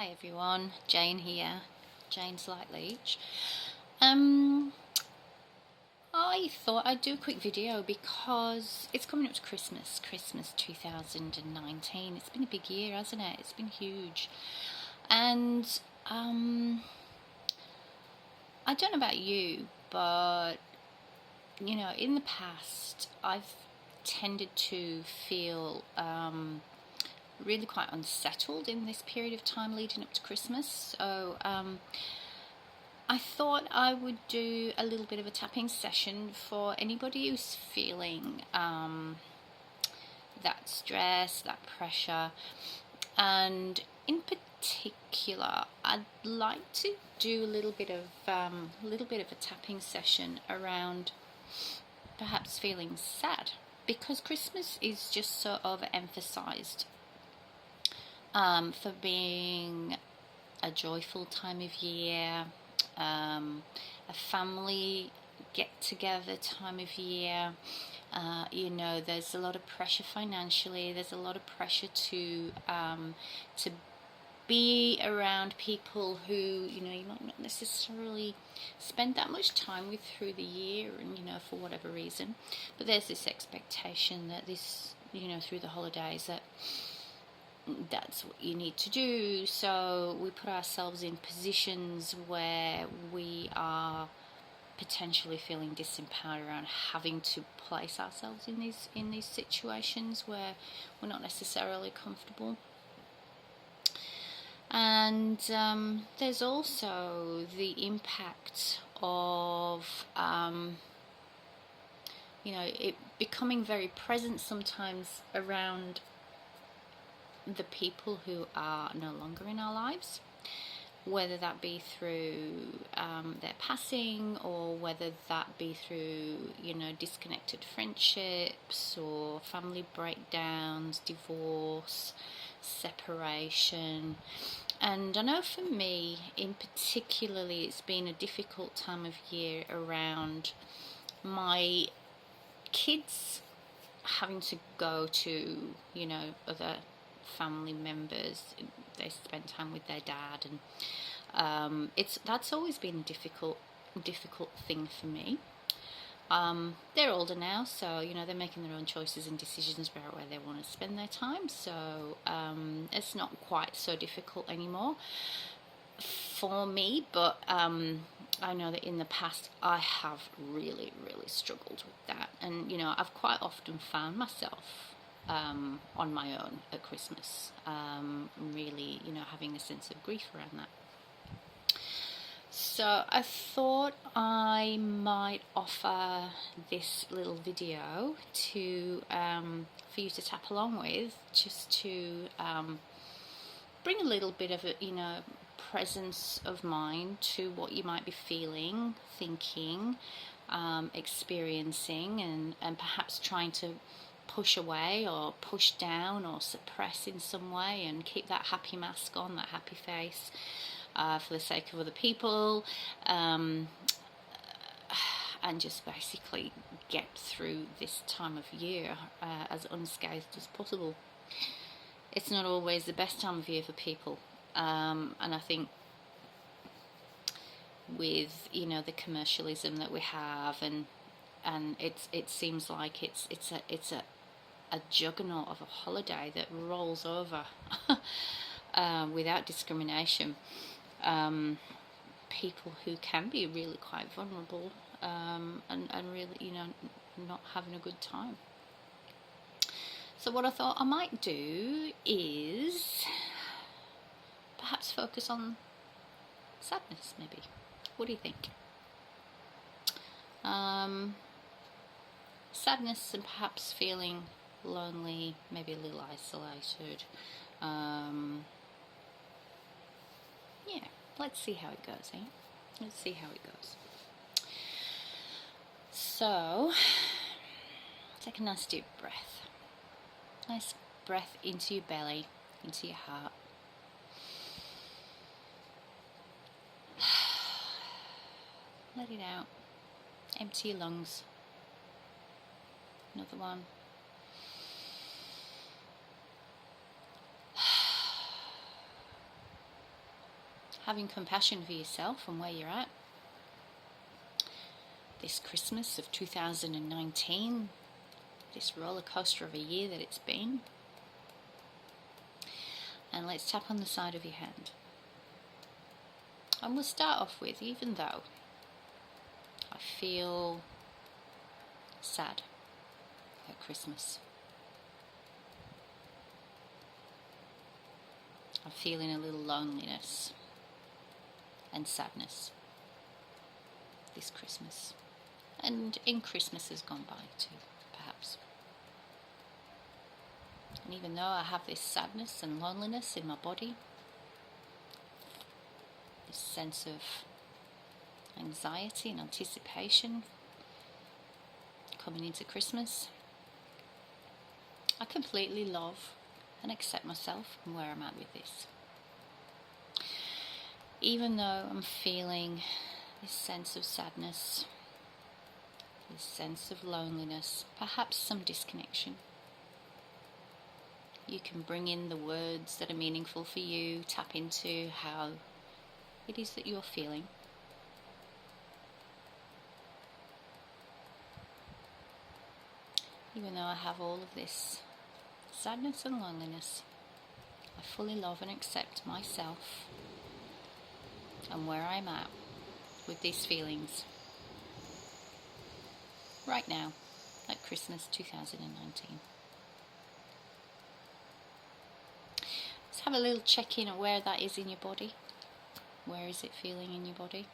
Hi everyone, Jane here, Jane Sleight-Leach. I thought I'd do a quick video because it's coming up to Christmas 2019. It's been a big year, hasn't it? It's been huge. And I don't know about you, but you know, in the past I've tended to feel really quite unsettled in this period of time leading up to Christmas. So I thought I would do a little bit of a tapping session for anybody who's feeling that stress, that pressure, and in particular I'd like to do a little bit of a tapping session around perhaps feeling sad, because Christmas is just so overemphasized for being a joyful time of year, a family get-together time of year. You know, there's a lot of pressure financially. There's a lot of pressure to be around people who, you know, you might not necessarily spend that much time with through the year, and you know, for whatever reason. But there's this expectation that this, you know, through the holidays, that's what you need to do. So we put ourselves in positions where we are potentially feeling disempowered around having to place ourselves in these situations where we're not necessarily comfortable. And there's also the impact of you know, it becoming very present sometimes around the people who are no longer in our lives, whether that be through their passing, or whether that be through, you know, disconnected friendships or family breakdowns, divorce, separation. And I know for me in particularly, it's been a difficult time of year around my kids having to go to, you know, other family members. They spend time with their dad, and that's always been a difficult thing for me. They're older now, so you know, they're making their own choices and decisions about where they want to spend their time, so it's not quite so difficult anymore for me. But I know that in the past I have really struggled with that, and you know, I've quite often found myself on my own at Christmas, really, you know, having a sense of grief around that. So I thought I might offer this little video to for you to tap along with, just to bring a little bit of a, you know, presence of mind to what you might be feeling, thinking, experiencing, and perhaps trying to push away or push down or suppress in some way, and keep that happy mask on, that happy face, for the sake of other people, and just basically get through this time of year as unscathed as possible. It's not always the best time of year for people, and I think with, you know, the commercialism that we have, and it seems like it's a juggernaut of a holiday that rolls over without discrimination. People who can be really quite vulnerable, and really, you know, not having a good time. So what I thought I might do is perhaps focus on sadness, maybe. What do you think? Sadness, and perhaps feeling lonely, maybe a little isolated. Yeah, let's see how it goes, eh? Let's see how it goes. So, take a nice deep breath. Nice breath into your belly, into your heart. Let it out. Empty your lungs. Another one. having compassion for yourself and where you're at. This Christmas of 2019, this roller coaster of a year that it's been. And let's tap on the side of your hand. And we'll start off with, even though I feel sad at Christmas, I'm feeling a little loneliness and sadness this Christmas. And in Christmas has gone by too, perhaps. And even though I have this sadness and loneliness in my body, this sense of anxiety and anticipation coming into Christmas, I completely love and accept myself and where I'm at with this. Even though I'm feeling this sense of sadness, this sense of loneliness, perhaps some disconnection, you can bring in the words that are meaningful for you, tap into how it is that you're feeling. Even though I have all of this sadness and loneliness, I fully love and accept myself and where I'm at with these feelings right now at Christmas 2019. Let's have a little check-in of where that is in your body. Where is it feeling in your body?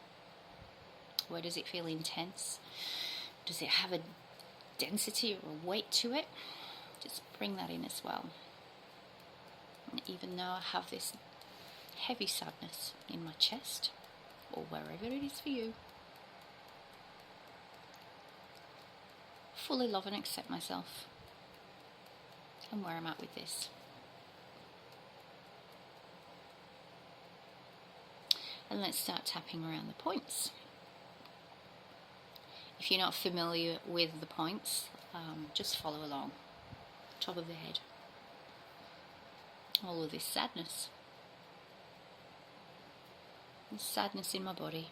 Where does it feel intense? Does it have a density or a weight to it? Just bring that in as well. And even though I have this heavy sadness in my chest, or wherever it is for you, fully love and accept myself and where I'm at with this. And let's start tapping around the points. If you're not familiar with the points, just follow along. Top of the head. All of this sadness. This sadness in my body.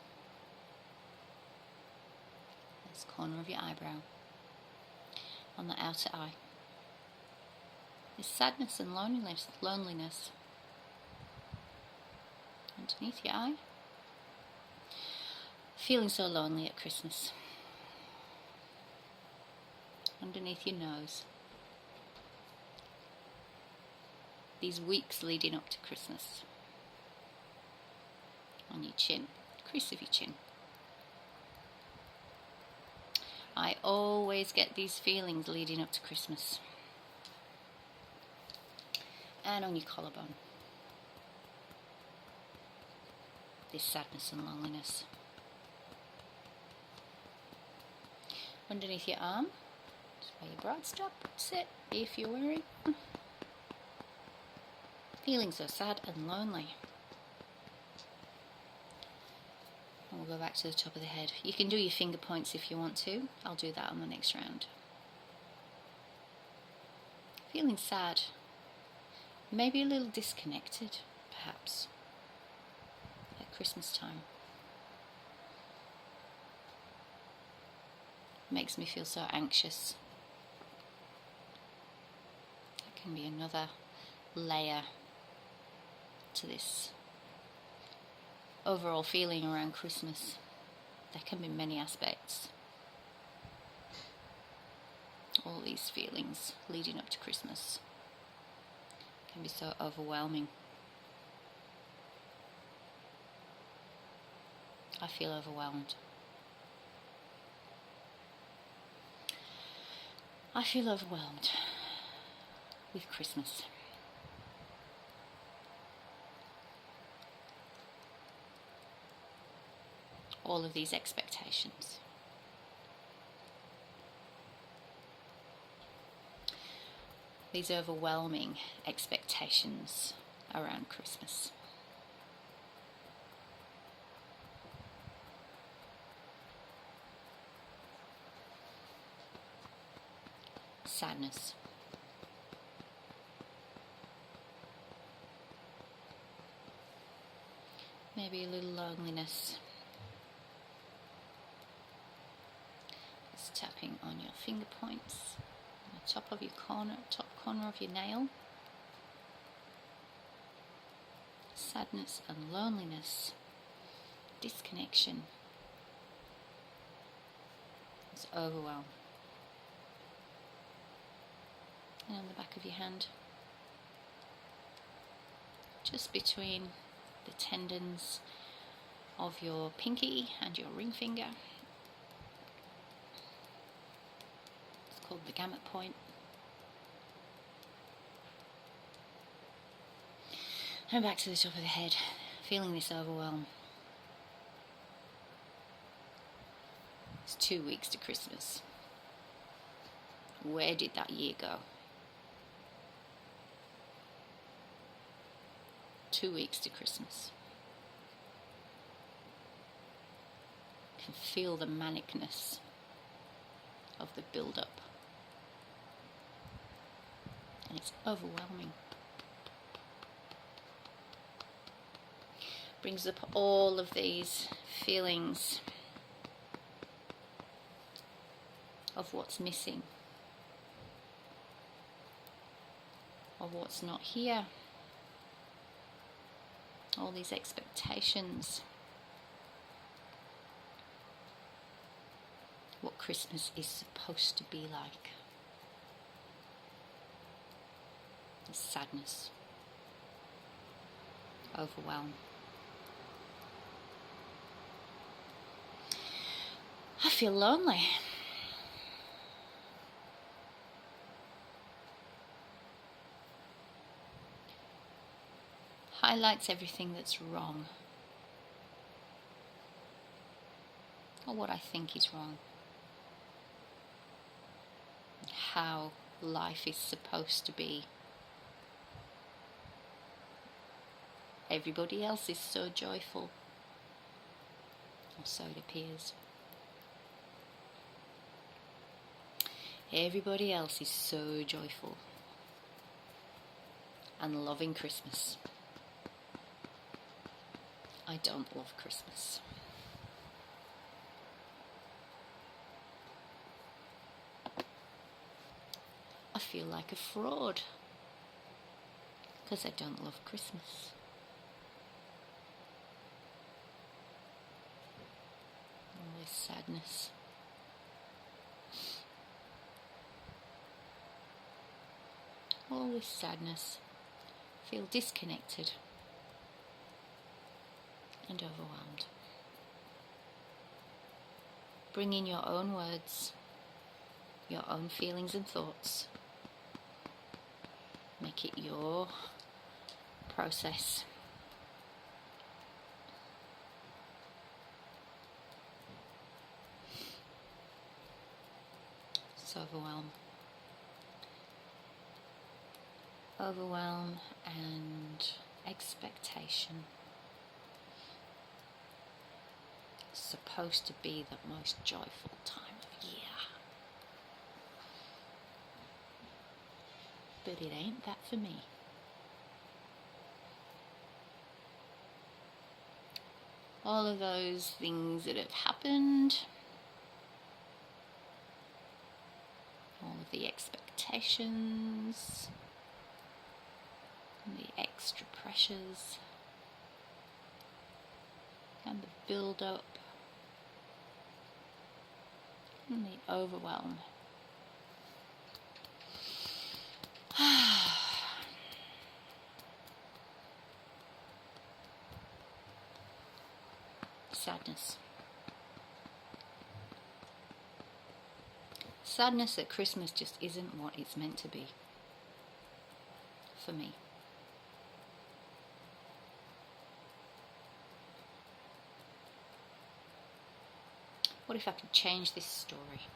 This corner of your eyebrow. On the outer eye. This sadness and loneliness underneath your eye. Feeling so lonely at Christmas. Underneath your nose. These weeks leading up to Christmas. On your chin, crease of your chin. I always get these feelings leading up to Christmas. And on your collarbone. This sadness and loneliness. Underneath your arm, just where your broad stop, sit if you're weary. Feeling so sad and lonely. And we'll go back to the top of the head. You can do your finger points if you want to. I'll do that on the next round. Feeling sad. Maybe a little disconnected, perhaps. Christmas time. Makes me feel so anxious. That can be another layer to this overall feeling around Christmas. There can be many aspects. All these feelings leading up to Christmas can be so overwhelming. I feel overwhelmed. I feel overwhelmed with Christmas. All of these expectations. These overwhelming expectations around Christmas. Sadness. maybe a little loneliness. Just tapping on your finger points, on the top corner of your nail. Sadness and loneliness, disconnection, it's overwhelm. And on the back of your hand, just between the tendons of your pinky and your ring finger, it's called the gamut point. And back to the top of the head, feeling this overwhelm. It's 2 weeks to Christmas. Where did that year go? 2 weeks to Christmas. You can feel the manicness of the build-up. And it's overwhelming. Brings up all of these feelings of what's missing, of what's not here, all these expectations, what Christmas is supposed to be like, the sadness, overwhelm. I feel lonely. Highlights everything that's wrong, or what I think is wrong, how life is supposed to be. Everybody else is so joyful, or so it appears. Everybody else is so joyful and loving Christmas. I don't love Christmas. I feel like a fraud because I don't love Christmas. All this sadness. All this sadness. Feel disconnected and overwhelmed. Bring in your own words, your own feelings and thoughts. Make it your process. It's overwhelm. Overwhelm and expectation. It's supposed to be the most joyful time of year. But it ain't that for me. All of those things that have happened, all of the expectations, and the extra pressures, and the build-up, and the overwhelm. Sadness. Sadness that Christmas just isn't what it's meant to be. For me. What if I could change this story?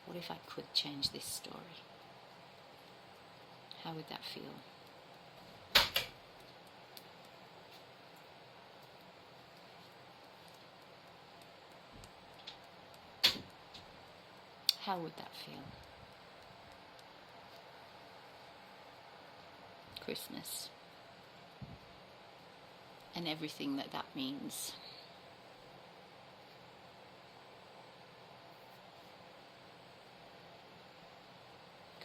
What if I could change this story? How would that feel? How would that feel? Christmas and everything that that means.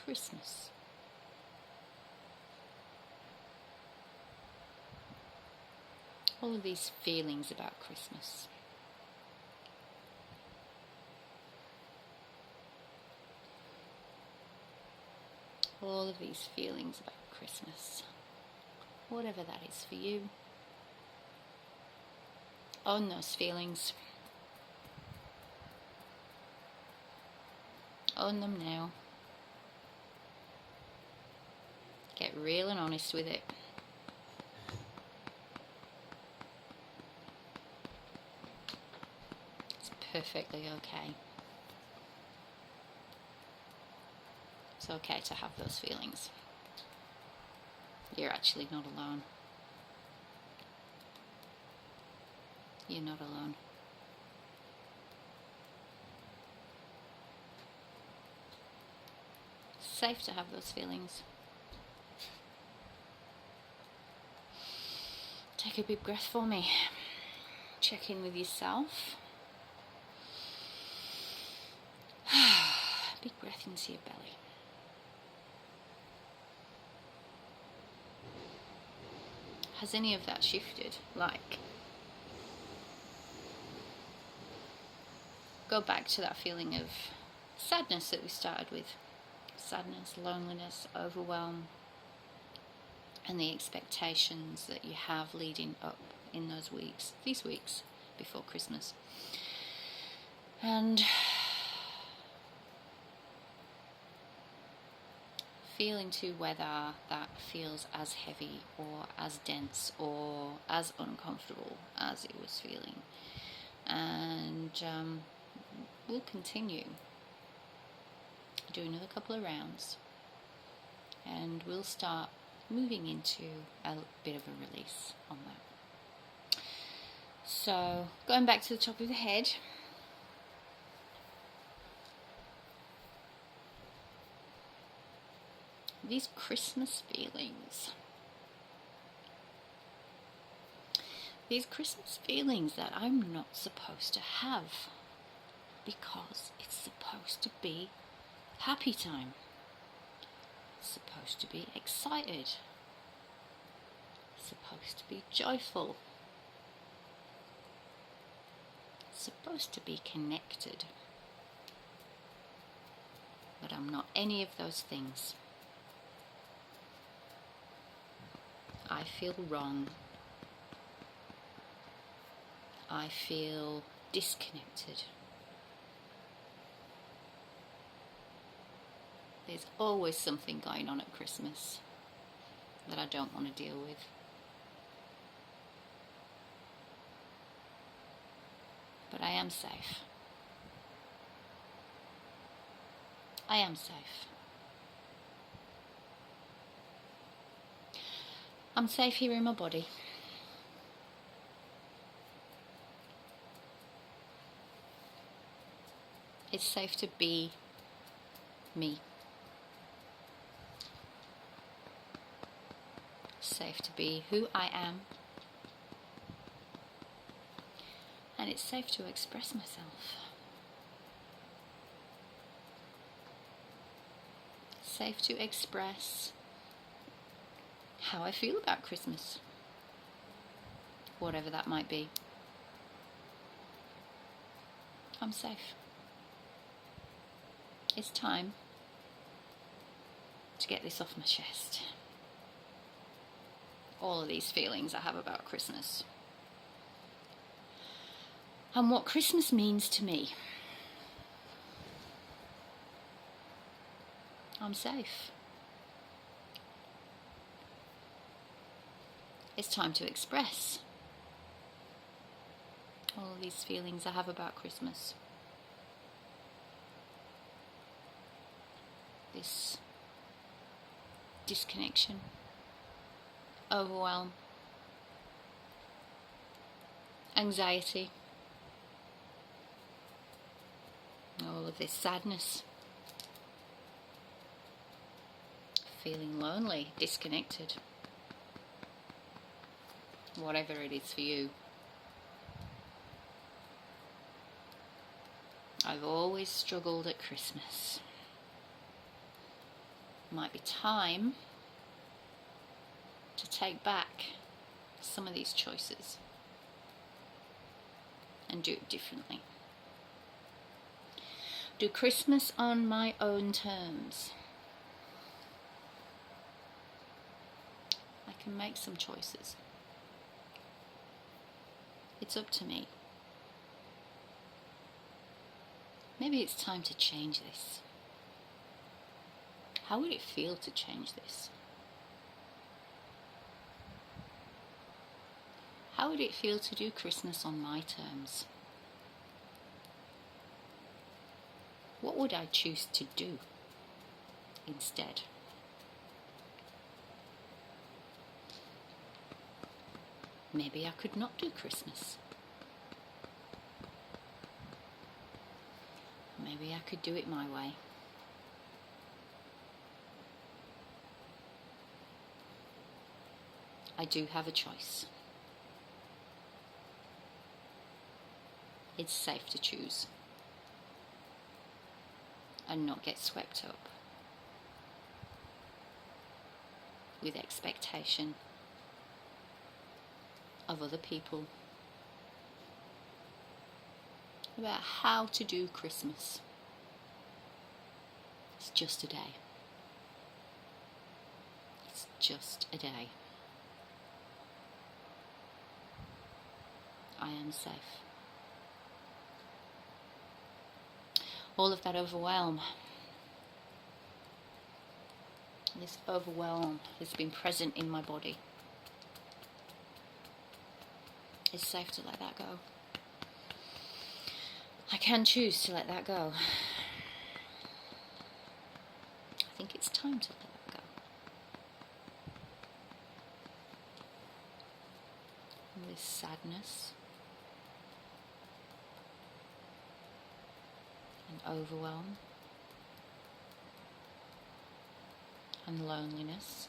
Christmas. All of these feelings about Christmas. All of these feelings about Christmas. Whatever that is for you. Own those feelings. Own them now. Get real and honest with it. It's perfectly okay. It's okay to have those feelings. You're actually not alone. You're not alone. It's safe to have those feelings. Take a big breath for me. Check in with yourself. Big breath into your belly. Has any of that shifted? Like, go back to that feeling of sadness that we started with. Sadness, loneliness, overwhelm, and the expectations that you have leading up in those weeks, these weeks before Christmas. And feel into whether that feels as heavy or as dense or as uncomfortable as it was feeling. And we'll continue. Do another couple of rounds. And we'll start moving into a bit of a release on that. So, going back to the top of the head. These Christmas feelings. These Christmas feelings that I'm not supposed to have, because it's supposed to be happy time. Supposed to be excited, supposed to be joyful, supposed to be connected, but I'm not any of those things. I feel wrong. I feel disconnected. There's always something going on at Christmas that I don't want to deal with. But I am safe. I am safe. I'm safe here in my body. It's safe to be me. Safe to be who I am, and it's safe to express myself. Safe to express how I feel about Christmas, whatever that might be. I'm safe. It's time to get this off my chest. All of these feelings I have about Christmas. And what Christmas means to me. I'm safe. It's time to express all of these feelings I have about Christmas. This disconnection, overwhelm, anxiety, all of this sadness, feeling lonely, disconnected. whatever it is for you. I've always struggled at Christmas. Might be time to take back some of these choices and do it differently. Do Christmas on my own terms. I can make some choices. It's up to me. Maybe it's time to change this. How would it feel to change this? How would it feel to do Christmas on my terms? What would I choose to do instead? Maybe I could not do Christmas. Maybe I could do it my way. I do have a choice. It's safe to choose and not get swept up with expectation of other people about how to do Christmas. It's just a day. It's just a day. I am safe. All of that overwhelm, this overwhelm has been present in my body. It's safe to let that go. I can choose to let that go. I think it's time to let that go. And this sadness and overwhelm and loneliness.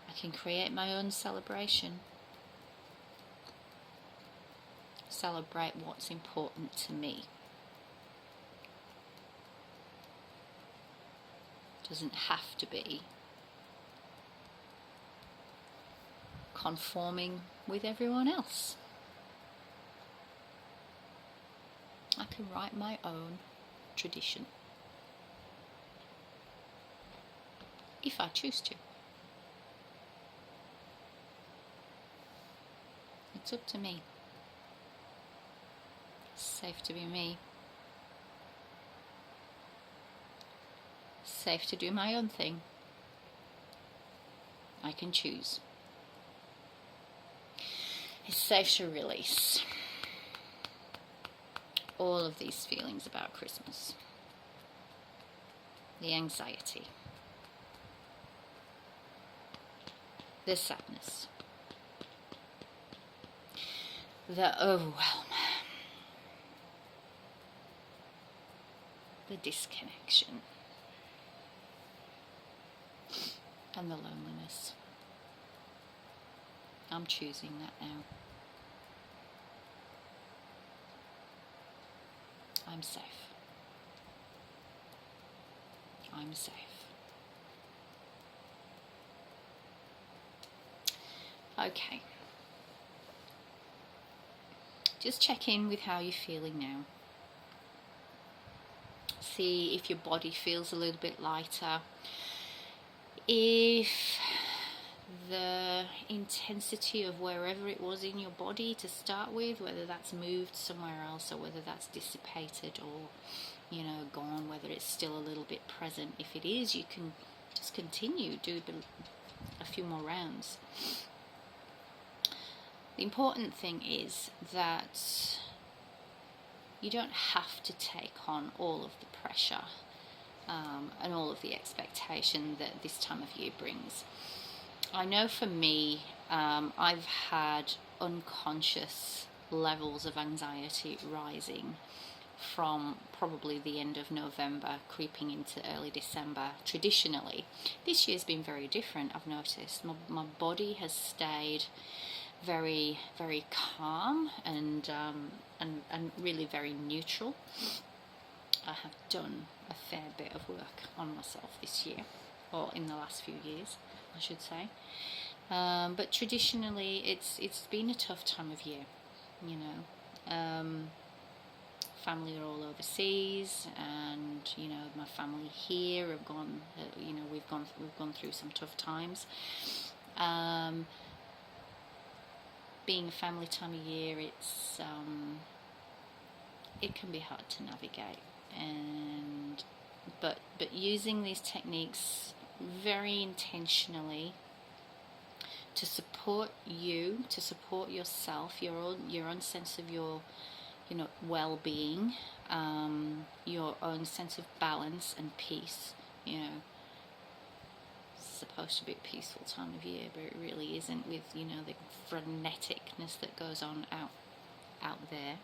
I can create my own celebration. Celebrate what's important to me. Doesn't have to be conforming with everyone else. I can write my own tradition if I choose to. It's up to me. It's safe to be me. Safe to do my own thing. I can choose. It's safe to release all of these feelings about Christmas. The anxiety, the sadness, the overwhelm, the disconnection, and the loneliness. I'm choosing that now. I'm safe. I'm safe. Okay. Just check in with how you're feeling now. See if your body feels a little bit lighter. If the intensity of wherever it was in your body to start with, whether that's moved somewhere else or whether that's dissipated or, gone, whether it's still a little bit present. If it is, you can just continue, do a few more rounds. The important thing is that you don't have to take on all of the pressure and all of the expectation that this time of year brings. I know for me, I've had unconscious levels of anxiety rising from probably the end of November creeping into early December traditionally. This year's been very different, I've noticed. My body has stayed very, very calm and really very neutral. I have done a fair bit of work on myself this year, or in the last few years, I should say. But traditionally, it's been a tough time of year, you know. Family are all overseas, and you know my family here have gone. You know we've gone through some tough times. Being a family time of year, it can be hard to navigate, but using these techniques very intentionally to support you, to support yourself, your own sense of your well-being, your own sense of balance and peace. You know, it's supposed to be a peaceful time of year, but it really isn't, with the freneticness that goes on out there.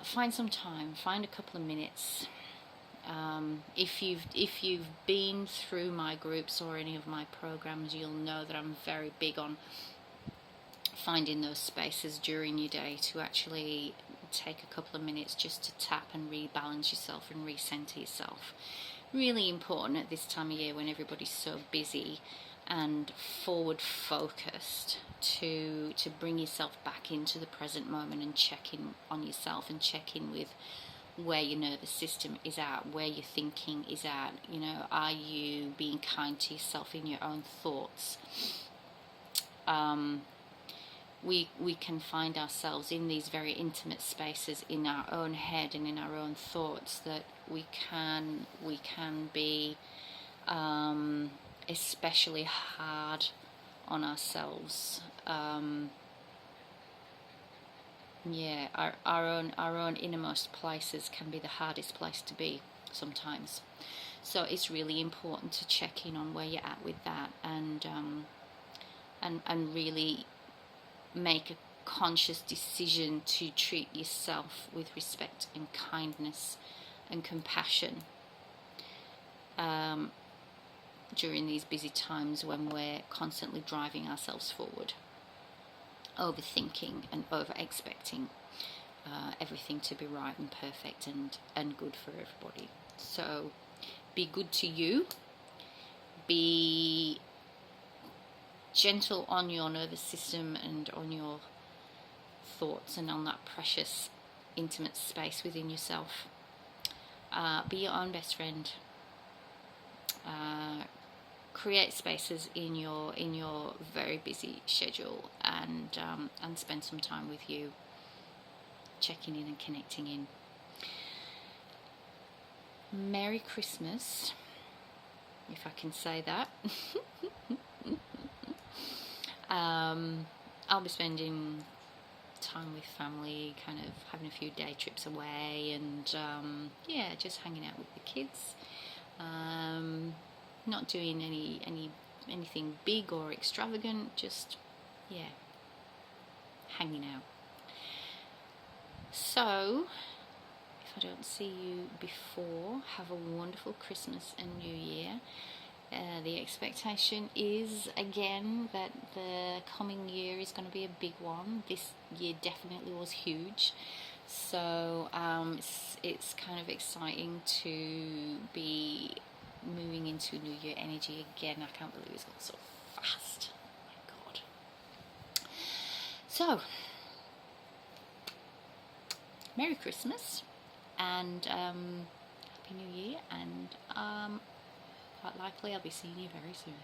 Find some time, find a couple of minutes. If you've been through my groups or any of my programs, you'll know that I'm very big on finding those spaces during your day to actually take a couple of minutes just to tap and rebalance yourself and recenter yourself. Really important at this time of year when everybody's so busy and forward focused to bring yourself back into the present moment and check in on yourself and check in with where your nervous system is at, where your thinking is at. You know, are you being kind to yourself in your own thoughts? We can find ourselves in these very intimate spaces in our own head and in our own thoughts that we can be especially hard on ourselves. Our own innermost places can be the hardest place to be sometimes. So it's really important to check in on where you're at with that, and really make a conscious decision to treat yourself with respect and kindness and compassion during these busy times when we're constantly driving ourselves forward, overthinking and over-expecting everything to be right and perfect and good for everybody. So be good to you, be gentle on your nervous system and on your thoughts and on that precious intimate space within yourself. Be your own best friend. Create spaces in your very busy schedule, and spend some time with you, checking in and connecting in. Merry Christmas, if I can say that. I'll be spending time with family, kind of having a few day trips away, and just hanging out with the kids. Not doing anything big or extravagant, just hanging out. So if I don't see you before, have a wonderful Christmas and New Year. The expectation is, again, that the coming year is going to be a big one. This year definitely was huge. So it's kind of exciting to be moving into New Year energy again. I can't believe it's gone so fast. Oh my God. So, Merry Christmas and Happy New Year, and quite likely I'll be seeing you very soon.